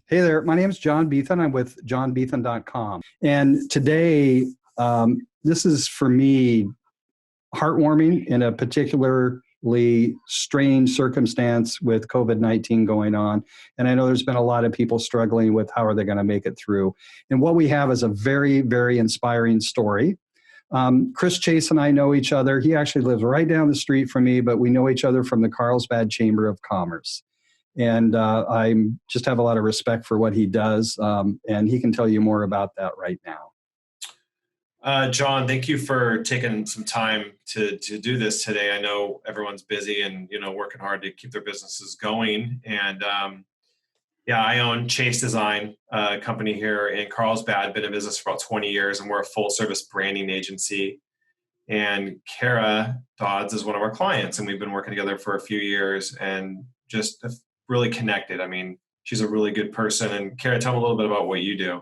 Hey there, my name is John Biethan. I'm with johnbiethan.com. And today, this is for me heartwarming in a particularly strange circumstance with COVID-19 going on. And I know there's been a lot of people struggling with how are they going to make it through. And what we have is a very, very inspiring story. Chris Chase and I know each other. He actually lives right down the street from me, but we know each other from the Carlsbad Chamber of Commerce. And I just have a lot of respect for what he does, and he can tell you more about that right now. John, thank you for taking some time to do this today. I know everyone's busy and working hard to keep their businesses going. And I own Chase Design, a company here in Carlsbad. Been in business for about 20 years, and we're a full-service branding agency. And Kara Dodds is one of our clients, and we've been working together for a few years and just really connected. I mean, she's a really good person. And Kara, tell me a little bit about what you do.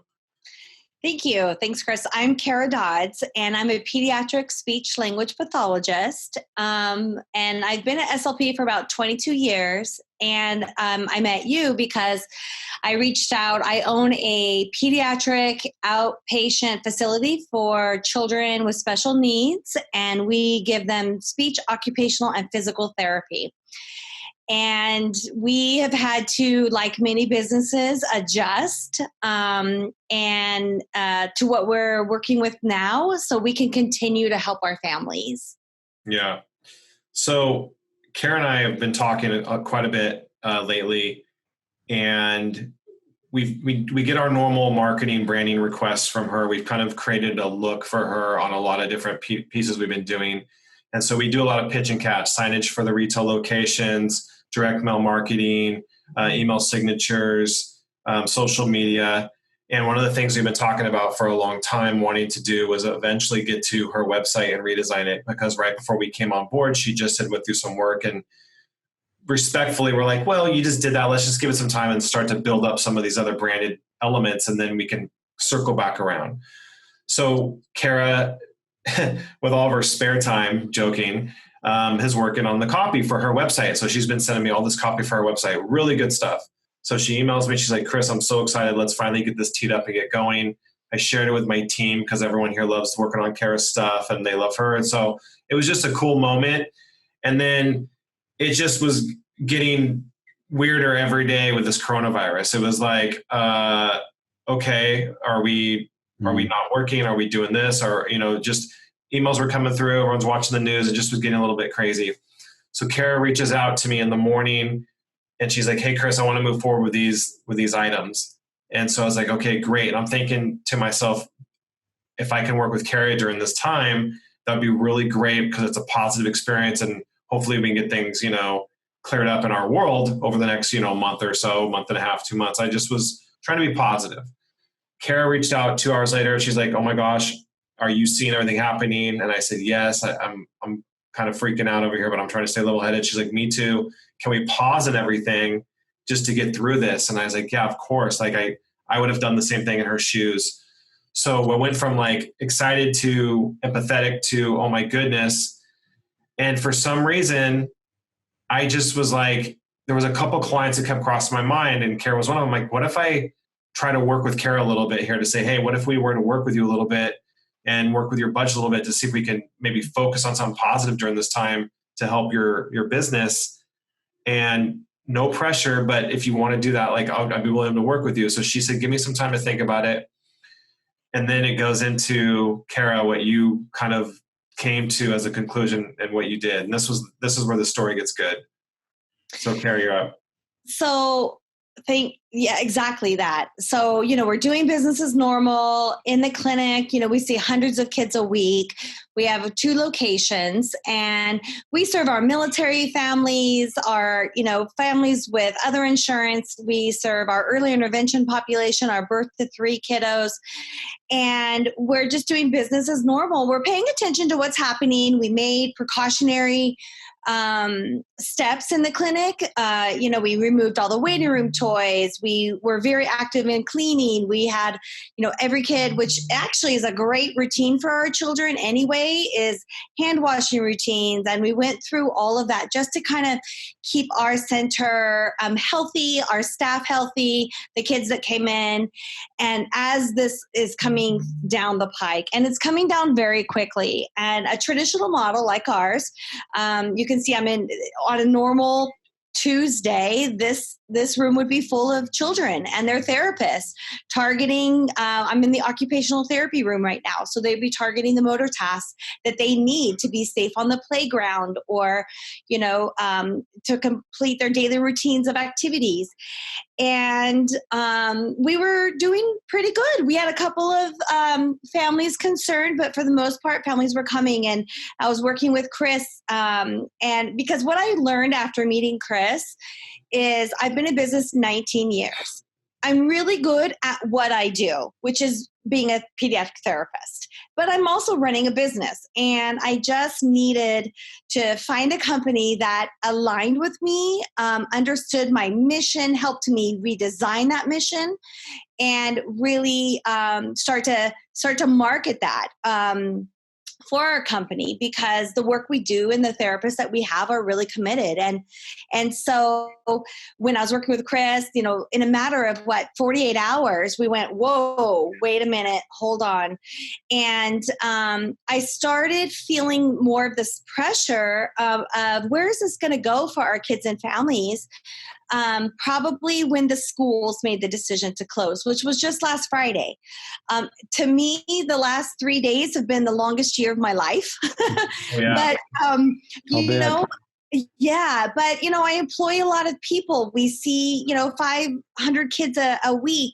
Thank you. Thanks, Chris. I'm Kara Dodds, and I'm a pediatric speech language pathologist. And I've been at SLP for about 22 years. And I met you because I reached out. I own a pediatric outpatient facility for children with special needs, and we give them speech, occupational, and physical therapy. And we have had to, like many businesses, adjust to what we're working with now so we can continue to help our families. Yeah. So Kara and I have been talking quite a bit lately, and we get our normal marketing branding requests from her. We've kind of created a look for her on a lot of different pieces we've been doing. And so we do a lot of pitch and catch, signage for the retail locations, direct mail marketing, email signatures, social media. And one of the things we've been talking about for a long time wanting to do was eventually get to her website and redesign it, because right before we came on board, she just had went through some work, and respectfully, we're like, well, you just did that. Let's just give it some time and start to build up some of these other branded elements, and then we can circle back around. So Kara, with all of her spare time, joking, is working on the copy for her website. So she's been sending me all this copy for her website, really good stuff. So she emails me. She's like, Chris, I'm so excited. Let's finally get this teed up and get going. I shared it with my team because everyone here loves working on Kara's stuff and they love her. And so it was just a cool moment. And then it just was getting weirder every day with this coronavirus. It was like, okay, are we not working? Are we doing this? Or, just emails were coming through. Everyone's watching the news. It just was getting a little bit crazy. So Kara reaches out to me in the morning and she's like, hey, Chris, I want to move forward with these items. And so I was like, okay, great. And I'm thinking to myself, if I can work with Kara during this time, that'd be really great because it's a positive experience. And hopefully we can get things, cleared up in our world over the next, month or so, month and a half, 2 months. I just was trying to be positive. Kara reached out 2 hours later. She's like, oh my gosh, are you seeing everything happening? And I said, yes, I'm kind of freaking out over here, but I'm trying to stay level headed. She's like, me too. Can we pause and everything just to get through this? And I was like, yeah, of course. Like I would have done the same thing in her shoes. So I went from like excited to empathetic to, oh my goodness. And for some reason, I just was like, there was a couple clients that kept crossing my mind, and Kara was one of them. Like, what if I try to work with Kara a little bit here to say, hey, what if we were to work with you a little bit and work with your budget a little bit to see if we can maybe focus on something positive during this time to help your business? And no pressure, but if you want to do that, like I'd be willing to work with you. So she said, give me some time to think about it. And then it goes into, Kara, what you kind of came to as a conclusion and what you did. And this is where the story gets good. So Kara, you're up. So yeah, exactly that. So, we're doing business as normal in the clinic. We see hundreds of kids a week. We have 2 locations, and we serve our military families, our, families with other insurance. We serve our early intervention population, our birth to 3 kiddos, and we're just doing business as normal. We're paying attention to what's happening. We made precautionary steps in the clinic. We removed all the waiting room toys. We were very active in cleaning. We had, every kid, which actually is a great routine for our children anyway, is hand washing routines. And we went through all of that just to kind of keep our center healthy, our staff healthy, the kids that came in. And as this is coming down the pike, and it's coming down very quickly, and a traditional model like ours, you can see I'm in on a normal Tuesday, this room would be full of children and their therapists targeting, I'm in the occupational therapy room right now, so they'd be targeting the motor tasks that they need to be safe on the playground, or, to complete their daily routines of activities. And we were doing pretty good. We had a couple of families concerned, but for the most part, families were coming. And I was working with Chris. And because what I learned after meeting Chris is I've been in business 19 years. I'm really good at what I do, which is being a pediatric therapist, but I'm also running a business, and I just needed to find a company that aligned with me, understood my mission, helped me redesign that mission, and really start to market that for our company, because the work we do and the therapists that we have are really committed. And so when I was working with Chris, in a matter of 48 hours, we went, whoa, wait a minute, hold on. And I started feeling more of this pressure of where is this going to go for our kids and families? Probably when the schools made the decision to close, which was just last Friday. To me, the last 3 days have been the longest year of my life. Yeah. But, yeah, but, I employ a lot of people. We see, 500 kids a week.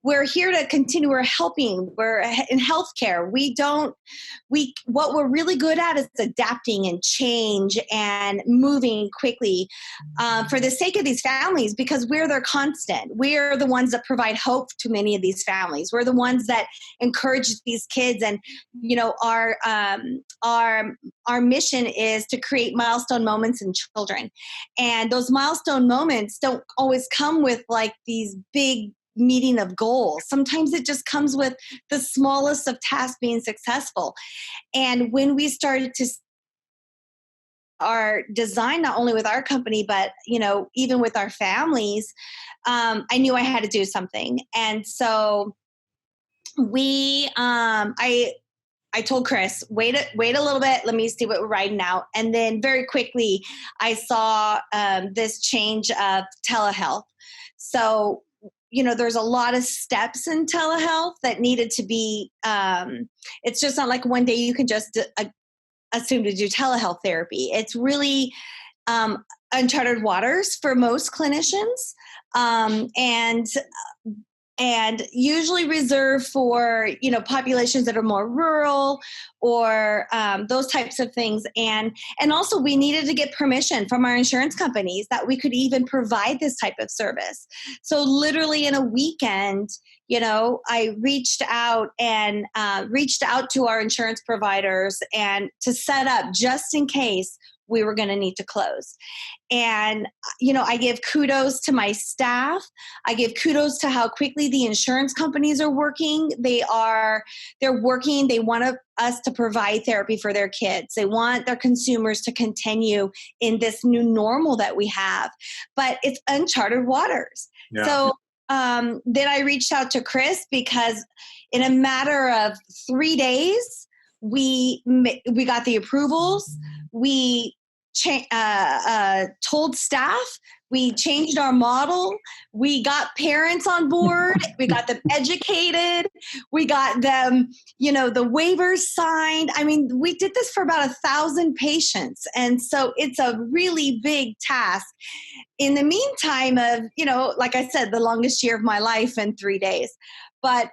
We're here to continue. We're helping. We're in healthcare. What we're really good at is adapting and change and moving quickly for the sake of these families, because we're their constant. We're the ones that provide hope to many of these families. We're the ones that encourage these kids. And, our mission is to create milestone moments in children. And those milestone moments don't always come with these big meeting of goals. Sometimes it just comes with the smallest of tasks being successful. And when we started to our design, not only with our company, but, even with our families, I knew I had to do something. And so I told Chris, wait a little bit. Let me see what we're writing out. And then very quickly, I saw this change of telehealth. So, there's a lot of steps in telehealth that needed to be, it's just not like one day you can just assume to do telehealth therapy. It's really uncharted waters for most clinicians. And usually reserved for, populations that are more rural or those types of things. And also we needed to get permission from our insurance companies that we could even provide this type of service. So literally in a weekend, I reached out to our insurance providers and to set up just in case we were going to need to close. And, I give kudos to my staff. I give kudos to how quickly the insurance companies are working. They're working. They want us to provide therapy for their kids. They want their consumers to continue in this new normal that we have, but it's uncharted waters. Yeah. So then I reached out to Chris, because in a matter of 3 days, we got the approvals. We told staff, we changed our model, we got parents on board, we got them educated, we got them, the waivers signed. I mean, we did this for about 1,000 patients. And so it's a really big task. In the meantime of, like I said, the longest year of my life in 3 days. But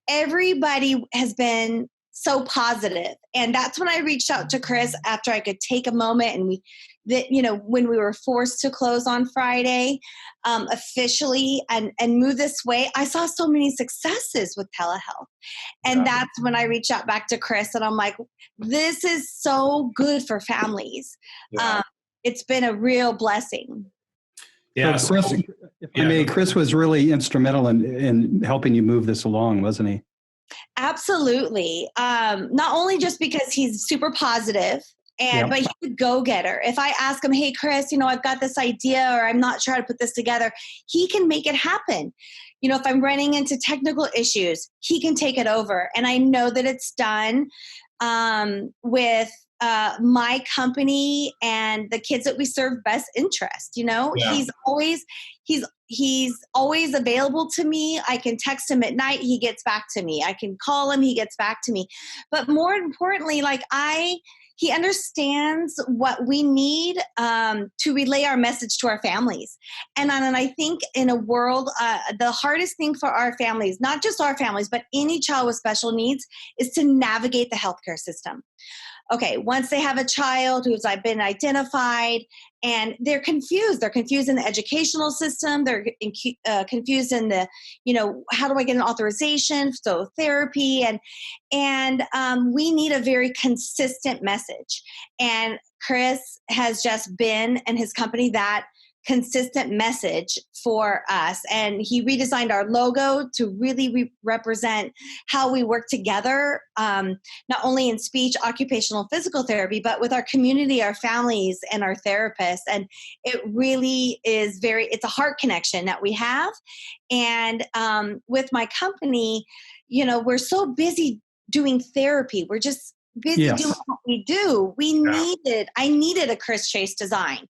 everybody has been so positive. And that's when I reached out to Chris after I could take a moment, and we that, when we were forced to close on Friday, officially and move this way, I saw so many successes with telehealth. And that's when I reached out back to Chris, and I'm like, this is so good for families. Yeah. It's been a real blessing. Yeah, so Chris, if I may, Chris was really instrumental in helping you move this along, wasn't he? Absolutely. Not only just because he's super positive, but he's a go-getter. If I ask him, hey, Chris, I've got this idea, or I'm not sure how to put this together, he can make it happen. If I'm running into technical issues, he can take it over. And I know that it's done with my company and the kids that we serve best interest. He's always available to me. I can text him at night. He gets back to me. I can call him. He gets back to me. But more importantly, he understands what we need to relay our message to our families. And I think in a world, the hardest thing for our families, not just our families, but any child with special needs, is to navigate the healthcare system. Okay, once they have a child who's been identified and they're confused in the educational system, they're confused in the, how do I get an authorization? So therapy, and we need a very consistent message. And Chris has just been, and his company, that consistent message for us. And he redesigned our logo to really represent how we work together, not only in speech, occupational, physical therapy, but with our community, our families, and our therapists. And it really is it's a heart connection that we have. And with my company, we're so busy doing therapy. We're just busy doing what we do. I needed a Chris Chase design.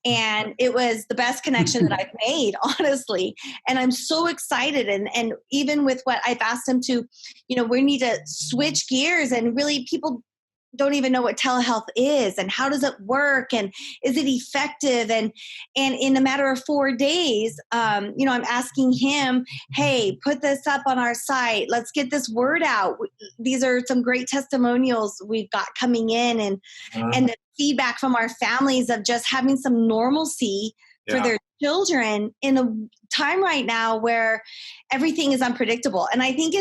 And it was the best connection that I've made, honestly. And I'm so excited. And even with what I've asked him to, we need to switch gears, and really people don't even know what telehealth is and how does it work and is it effective, and in a matter of 4 days, I'm asking him, hey, put this up on our site, let's get this word out. These are some great testimonials we've got coming in, and the feedback from our families of just having some normalcy for their children in a time right now where everything is unpredictable. And I think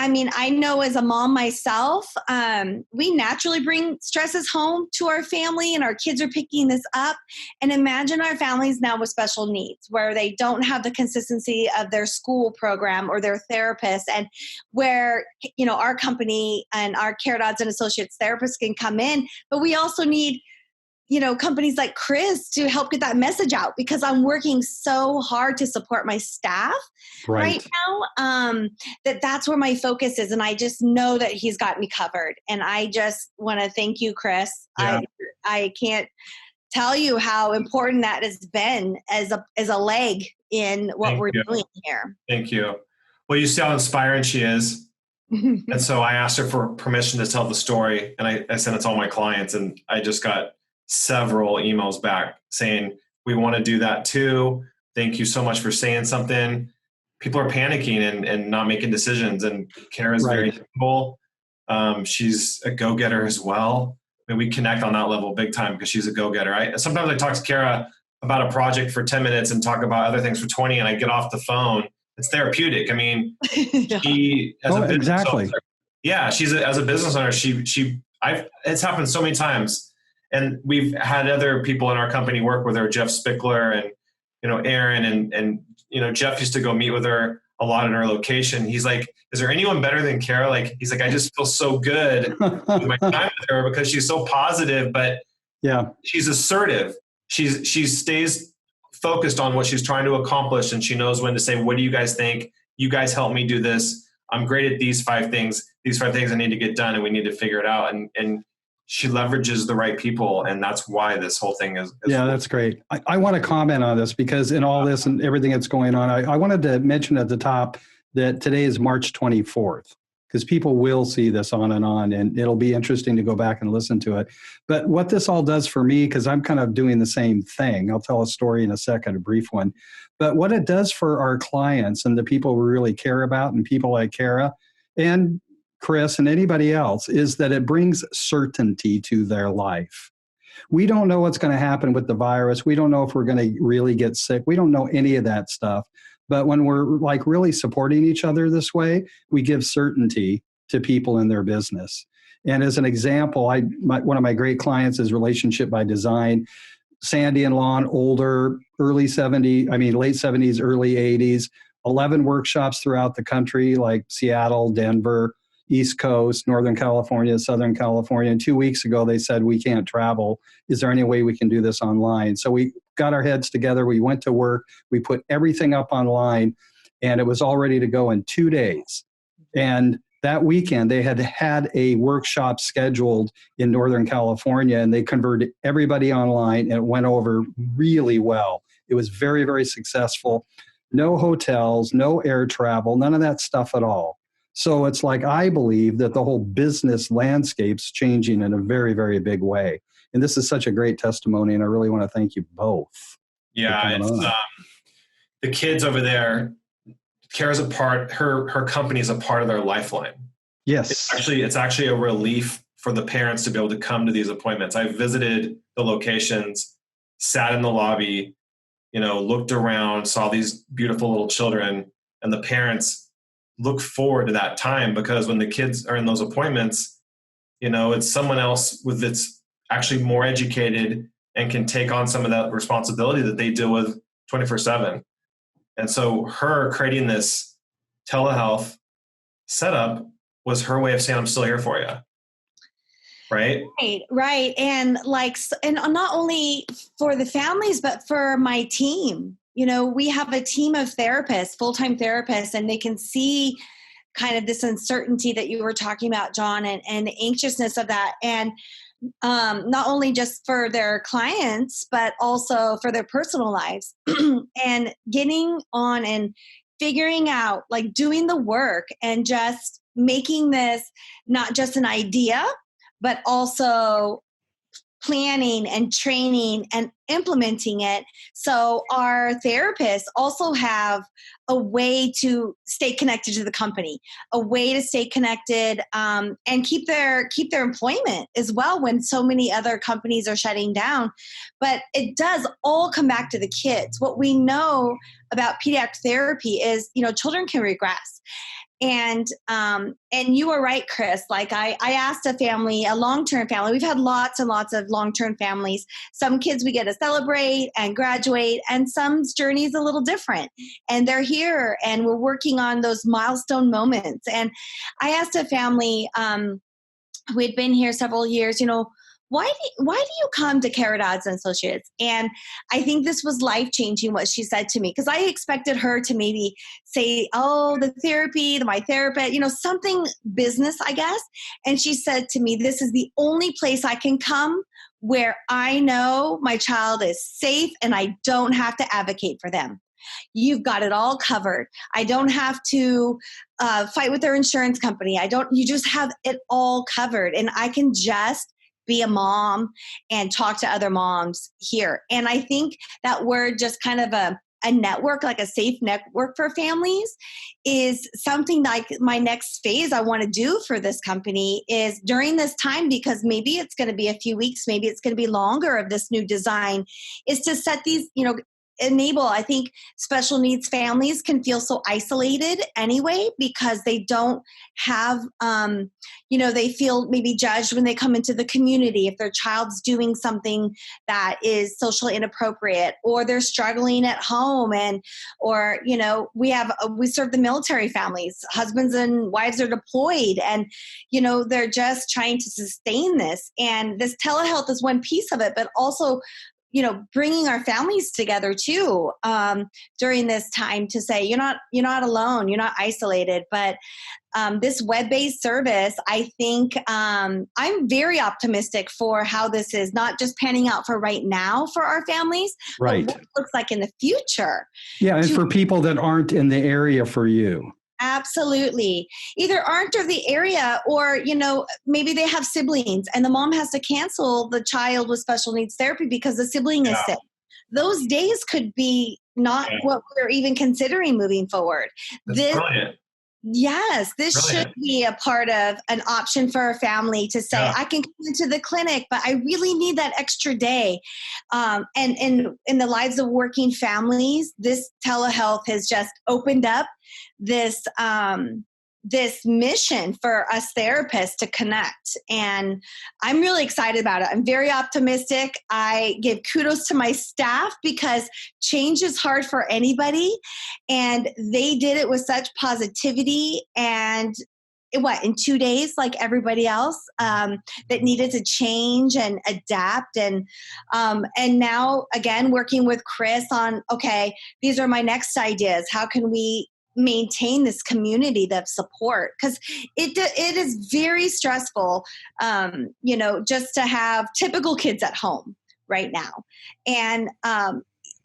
I know as a mom myself, we naturally bring stresses home to our family, and our kids are picking this up. And imagine our families now with special needs, where they don't have the consistency of their school program or their therapist, and where, our company and our Kara Dodds and Associates therapists can come in. But we also need, companies like Chris to help get that message out, because I'm working so hard to support my staff right now, that's where my focus is. And I just know that he's got me covered. And I just want to thank you, Chris. Yeah. I can't tell you how important that has been as a leg in what we're doing here. Thank you. Well, you see how inspiring she is. And so I asked her for permission to tell the story, and I sent it to all my clients, and I just got several emails back saying, we want to do that too. Thank you so much for saying something. People are panicking and not making decisions. And Kara's very humble. She's a go-getter as well. We connect on that level big time because she's a go-getter. Sometimes I talk to Kara about a project for 10 minutes and talk about other things for 20, and I get off the phone. It's therapeutic. She, as a business owner, she's as a business owner, it's happened so many times. And we've had other people in our company work with her, Jeff Spickler and, Aaron and Jeff used to go meet with her a lot in her location. He's like, is there anyone better than Kara? He's like, I just feel so good with my time with her because she's so positive, but she's assertive. She stays focused on what she's trying to accomplish. And she knows when to say, what do you guys think? You guys help me do this. I'm great at these 5 things. These 5 things I need to get done, and we need to figure it out. And she leverages the right people, and that's why this whole thing is that's great. I want to comment on this because in all this and everything that's going on, I wanted to mention at the top that today is March 24th, because people will see this on, and it'll be interesting to go back and listen to it. But what this all does for me, because I'm kind of doing the same thing, I'll tell a story in a second, a brief one. But what it does for our clients and the people we really care about, and people like Kara and Chris and anybody else, is that it brings certainty to their life. We don't know what's going to happen with the virus. We don't know if we're going to really get sick. We don't know any of that stuff. But when we're like really supporting each other this way, we give certainty to people in their business. And as an example, one of my great clients is Relationship by Design. Sandy and Lon, older, late 70s, early 80s, 11 workshops throughout the country, like Seattle, Denver, East Coast, Northern California, Southern California. And 2 weeks ago, they said, we can't travel. Is there any way we can do this online? So we got our heads together. We went to work. We put everything up online, and it was all ready to go in 2 days. And that weekend, they had a workshop scheduled in Northern California, and they converted everybody online, and it went over really well. It was very, very successful. No hotels, no air travel, none of that stuff at all. So it's like, I believe that the whole business landscape's changing in a very, very big way. And this is such a great testimony, and I really want to thank you both. Yeah, the kids over there, Kara's a part, her company is a part of their lifeline. Yes. It's actually a relief for the parents to be able to come to these appointments. I visited the locations, sat in the lobby, looked around, saw these beautiful little children, and the parents look forward to that time, because when the kids are in those appointments, it's someone else that's actually more educated and can take on some of that responsibility that they deal with 24/7. And so her creating this telehealth setup was her way of saying, I'm still here for you. Right. Right. And not only for the families, but for my team. We have a team of therapists, full-time therapists, and they can see kind of this uncertainty that you were talking about, John, and the anxiousness of that. And not only just for their clients, but also for their personal lives. And getting on and figuring out, doing the work and just making this not just an idea, but also planning and training and implementing it. So our therapists also have a way to stay connected to the company, a way to stay connected and keep their employment as well when so many other companies are shutting down. But it does all come back to the kids. What we know about pediatric therapy is, children can regress. And you were right, Chris. I asked a family, a long-term family. We've had lots and lots of long-term families. Some kids we get to celebrate and graduate, and some's journey is a little different. And they're here, and we're working on those milestone moments. And I asked a family who had been here several years, why do you come to Kara Dodds and Associates? And I think this was life-changing what she said to me, because I expected her to maybe say, oh, the therapy, my therapist, something business, I guess. And she said to me, this is the only place I can come where I know my child is safe and I don't have to advocate for them. You've got it all covered. I don't have to fight with their insurance company. You just have it all covered. And I can just be a mom and talk to other moms here. And I think that we're just kind of a network, like a safe network for families, is something like my next phase I want to do for this company is during this time, because maybe it's going to be a few weeks, maybe it's going to be longer of this new design, is to set these, enable. I think special needs families can feel so isolated anyway, because they don't have, they feel maybe judged when they come into the community if their child's doing something that is socially inappropriate, or they're struggling at home, we serve the military families, husbands and wives are deployed, and they're just trying to sustain this. And this telehealth is one piece of it, but also bringing our families together too during this time to say, you're not alone, you're not isolated. But this web-based service, I think I'm very optimistic for how this is not just panning out for right now for our families, right, but what it looks like in the future. Yeah, and for people that aren't in the area for you. Absolutely. Either aren't of the area, or, maybe they have siblings and the mom has to cancel the child with special needs therapy because the sibling is sick. Those days could be not what we're even considering moving forward. That's brilliant. Yes, this Brilliant. should be a part of an option for a family to say, I can come into the clinic, but I really need that extra day. And in the lives of working families, this telehealth has just opened up this this mission for us therapists to connect. And I'm really excited about it. I'm very optimistic. I give kudos to my staff because change is hard for anybody. And they did it with such positivity and in 2 days, like everybody else that needed to change and adapt. And now again, working with Chris on, okay, these are my next ideas. How can we maintain this community of support? Because it is very stressful, just to have typical kids at home right now. And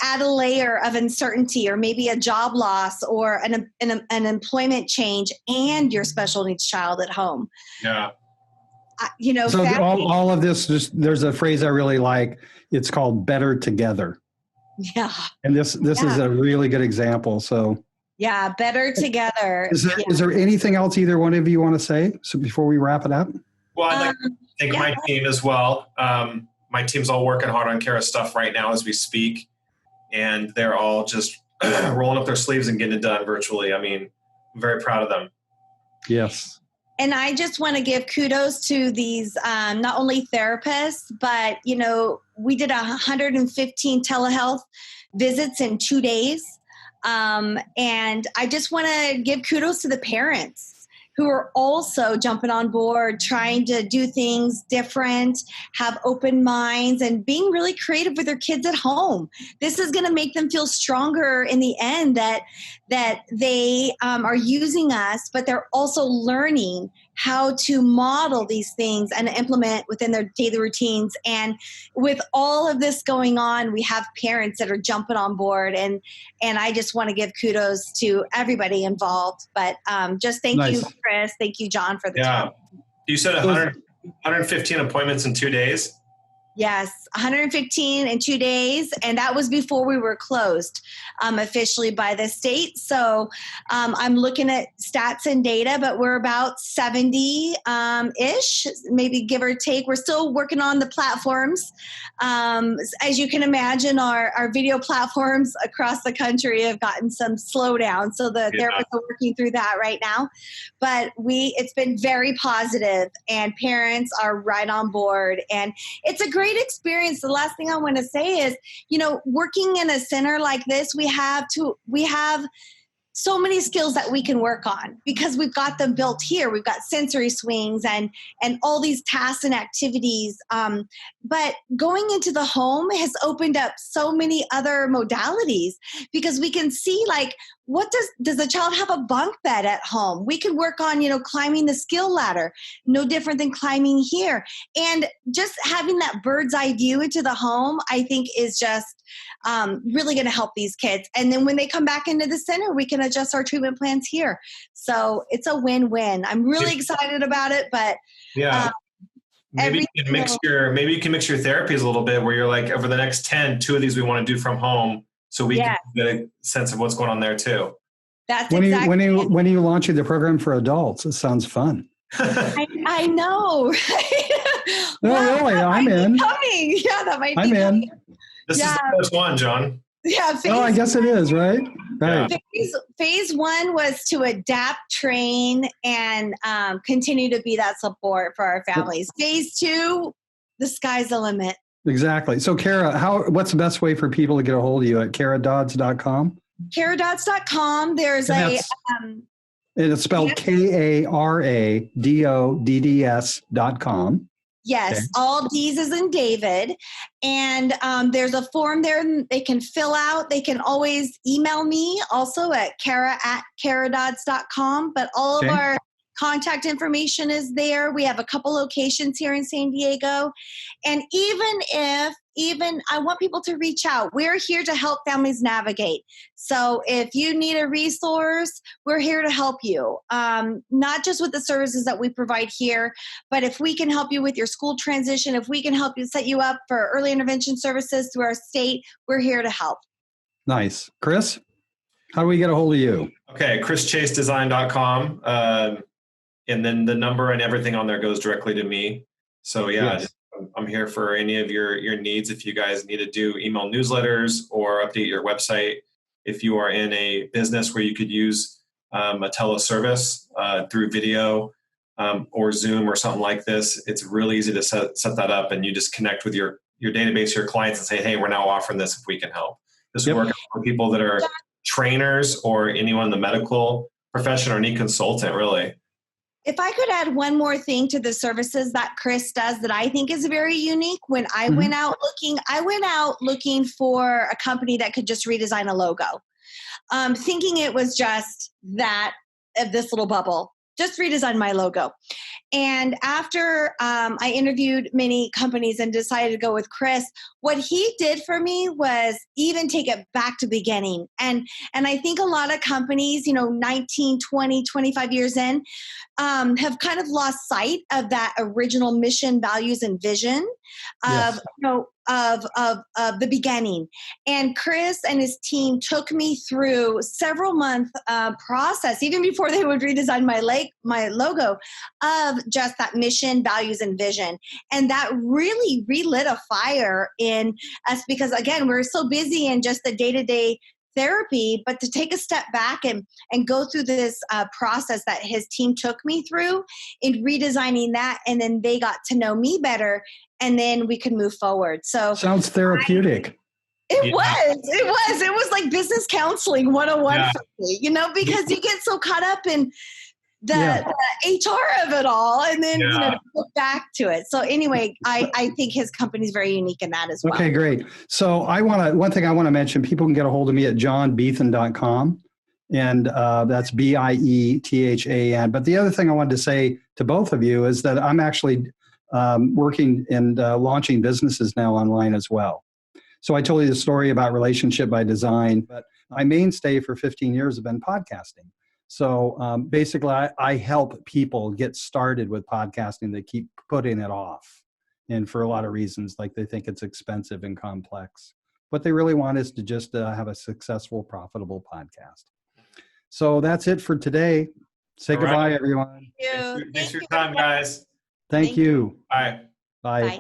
add a layer of uncertainty or maybe a job loss or an employment change and your special needs child at home. Yeah. So all of this, there's a phrase I really like. It's called better together. Yeah. And this is a really good example. So yeah, better together. Is there anything else either one of you want to say before we wrap it up? Well, I'd like to thank my team as well. My team's all working hard on Kara's stuff right now as we speak. And they're all just rolling up their sleeves and getting it done virtually. I mean, I'm very proud of them. Yes. And I just want to give kudos to these, not only therapists, but, we did 115 telehealth visits in 2 days. And I just want to give kudos to the parents who are also jumping on board, trying to do things different, have open minds, and being really creative with their kids at home. This is going to make them feel stronger in the end that they are using us, but they're also learning how to model these things and implement within their daily routines. And with all of this going on, we have parents that are jumping on board, and I just want to give kudos to everybody involved. But just thank you, Chris. Thank you, John, for the time. You said 115 appointments in 2 days? Yes, 115 in 2 days, and that was before we were closed officially by the state. So I'm looking at stats and data, but we're about 70-ish, maybe give or take. We're still working on the platforms. As you can imagine, our video platforms across the country have gotten some slowdown, so the therapists are working through that right now. But it's been very positive, and parents are right on board, and it's a great experience. The last thing I want to say is, working in a center like this, we have so many skills that we can work on because we've got them built here. We've got sensory swings and all these tasks and activities. But going into the home has opened up so many other modalities because we can see, like, what does the child have a bunk bed at home? We can work on, climbing the skill ladder, no different than climbing here. And just having that bird's eye view into the home, I think is just really going to help these kids. And then when they come back into the center, we can adjust our treatment plans here. So it's a win-win. I'm really excited about it, but maybe you can mix your therapies a little bit where you're like, over the next 10, 2 of these we want to do from home. So we can get a sense of what's going on there too. That's when are you launching the program for adults? It sounds fun. I know. No, really, I'm in. Coming. Yeah, that might be. I'm in. This is the first one, John. Yeah. I guess it is, right? Right. Phase 1 was to adapt, train, and continue to be that support for our families. Phase 2, the sky's the limit. Exactly. So, Kara, what's the best way for people to get a hold of you? At KaraDodds.com? KaraDodds.com. There's and it's spelled KaraDodds.com. Yes, okay. All D's is in David. And there's a form there they can fill out. They can always email me also at Kara@KaraDodds.com. But all of our contact information is there. We have a couple locations here in San Diego. And even I want people to reach out. We're here to help families navigate. So if you need a resource, we're here to help you. Not just with the services that we provide here, but if we can help you with your school transition, if we can help you set you up for early intervention services through our state, we're here to help. Nice. Chris? How do we get a hold of you? Okay, chrischasedesign.com. And then the number and everything on there goes directly to me. So yeah, Yes. I'm here for any of your needs. If you guys need to do email newsletters or update your website, if you are in a business where you could use a teleservice through video or Zoom or something like this, it's really easy to set that up, and you just connect with your database, your clients, and say, hey, we're now offering this if we can help. This Yep. work for people that are trainers or anyone in the medical profession or any consultant, really. If I could add one more thing to the services that Chris does that I think is very unique, when I went out looking for a company that could just redesign a logo, thinking it was just that of this little bubble, just redesign my logo. And after I interviewed many companies and decided to go with Chris, what he did for me was even take it back to the beginning. And I think a lot of companies, 19, 20, 25 years in, have kind of lost sight of that original mission, values, and vision of, of the beginning. And Chris and his team took me through several month process, even before they would redesign my logo, of just that mission, values, and vision. And that really relit a fire in us, because again, we're so busy in just the day-to-day therapy, but to take a step back and go through this process that his team took me through in redesigning that, and then they got to know me better, and then we could move forward. So sounds therapeutic. It was like business counseling 101 for me, because you get so caught up in the HR of it all, and then to go back to it. So anyway, I think his company's very unique in that as well. Okay, great. So one thing I want to mention, people can get a hold of me at johnbiethan.com, and that's Biethan. But the other thing I wanted to say to both of you is that I'm actually working and launching businesses now online as well. So I told you the story about Relationship by Design, but my mainstay for 15 years has been podcasting. So basically, I help people get started with podcasting. They keep putting it off. And for a lot of reasons, like they think it's expensive and complex. What they really want is to just have a successful, profitable podcast. So that's it for today. Say goodbye, everyone. Thank you. Thanks for your time, guys. Thank you. Bye. Bye. Bye.